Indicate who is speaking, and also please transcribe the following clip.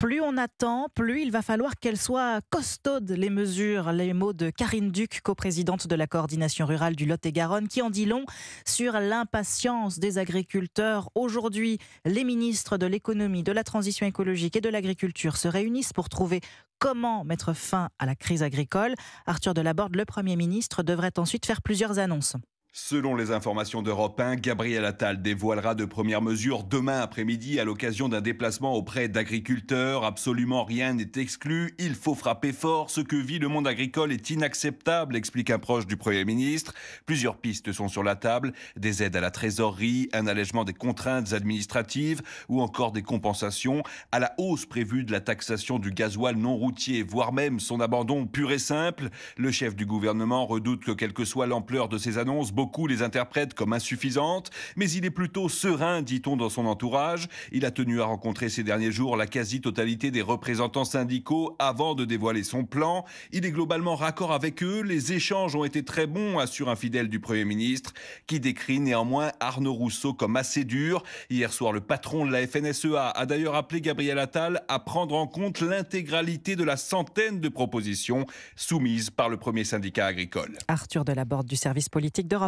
Speaker 1: plus on attend, plus il va falloir qu'elles soient costaudes, les mesures. Les mots de Karine Duc, coprésidente de la coordination rurale du Lot-et-Garonne, qui en dit long sur l'impatience des agriculteurs. Aujourd'hui, les ministres de l'économie, de la transition écologique et de l'agriculture se réunissent pour trouver comment mettre fin à la crise agricole. Arthur Delaborde, le Premier ministre, devrait ensuite faire plusieurs annonces.
Speaker 2: Selon les informations d'Europe 1, Gabriel Attal dévoilera de premières mesures demain après-midi à l'occasion d'un déplacement auprès d'agriculteurs. Absolument rien n'est exclu. Il faut frapper fort. Ce que vit le monde agricole est inacceptable, explique un proche du Premier ministre. Plusieurs pistes sont sur la table. Des aides à la trésorerie, un allègement des contraintes administratives ou encore des compensations à la hausse prévue de la taxation du gasoil non routier, voire même son abandon pur et simple. Le chef du gouvernement redoute que quelle que soit l'ampleur de ces annonces, beaucoup les interprètent comme insuffisantes, mais il est plutôt serein, dit-on dans son entourage. Il a tenu à rencontrer ces derniers jours la quasi-totalité des représentants syndicaux avant de dévoiler son plan. Il est globalement raccord avec eux. Les échanges ont été très bons, assure un fidèle du Premier ministre, qui décrit néanmoins Arnaud Rousseau comme assez dur. Hier soir, le patron de la FNSEA a d'ailleurs appelé Gabriel Attal à prendre en compte l'intégralité de la centaine de propositions soumises par le premier syndicat agricole.
Speaker 1: Arthur Delaborde du service politique d'Europe